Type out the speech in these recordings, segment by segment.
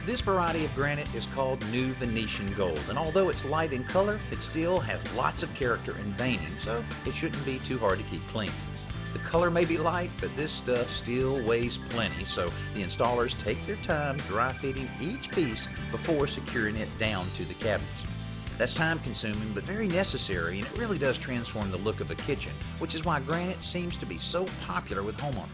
This variety of granite is called New Venetian Gold, and although it's light in color, it still has lots of character and veining, so it shouldn't be too hard to keep clean. The color may be light, but this stuff still weighs plenty, so the installers take their time dry fitting each piece before securing it down to the cabinets. That's time consuming, but very necessary, and it really does transform the look of a kitchen, which is why granite seems to be so popular with homeowners.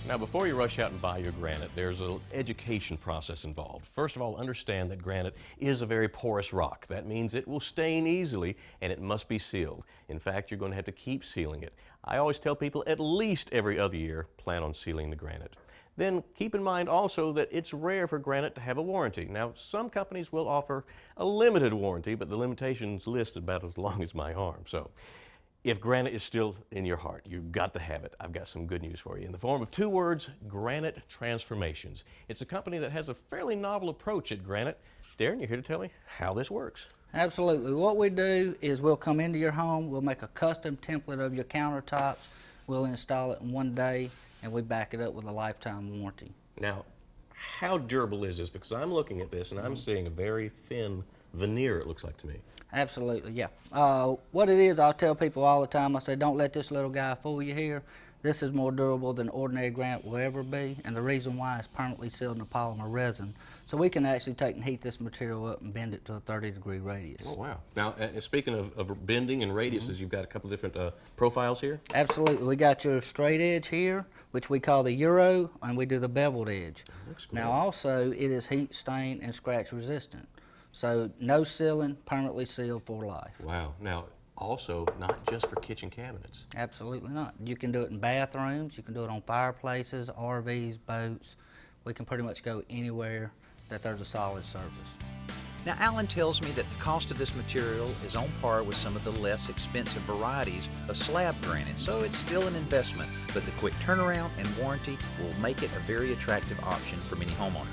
Now, before you rush out and buy your granite, there's an education process involved. First of all, understand that granite is a very porous rock. That means it will stain easily, and it must be sealed. In fact, you're going to have to keep sealing it. I always tell people at least every other year, plan on sealing the granite. Then keep in mind also that it's rare for granite to have a warranty. Now, some companies will offer a limited warranty, but the limitations list about as long as my arm. So, if granite is still in your heart, you've got to have it. I've got some good news for you in the form of 2 words: Granite Transformations. It's a company that has a fairly novel approach at Granite. Darren, you're here to tell me how this works. Absolutely. What we do is we'll come into your home, we'll make a custom template of your countertops, we'll install it in 1 day, and we back it up with a lifetime warranty. Now, how durable is this? Because I'm looking at this and I'm seeing a very thin veneer, it looks like to me. Absolutely, yeah. What it is, I'll tell people all the time, I say, don't let this little guy fool you here. This is more durable than ordinary granite will ever be, and the reason why is permanently sealed in a polymer resin. So we can actually take and heat this material up and bend it to a 30-degree radius. Oh, wow. Now, speaking of bending and radiuses, you've got a couple different profiles here? Absolutely. We got your straight edge here, which we call the Euro, and we do the beveled edge. Looks good. Now also, it is heat, stain, and scratch resistant. So no sealing, permanently sealed for life. Wow. Now, also not just for kitchen cabinets. Absolutely not. You can do it in bathrooms, you can do it on fireplaces, RVs, boats. We can pretty much go anywhere that there's a solid surface. Now, Alan tells me that the cost of this material is on par with some of the less expensive varieties of slab granite, so it's still an investment, but the quick turnaround and warranty will make it a very attractive option for many homeowners.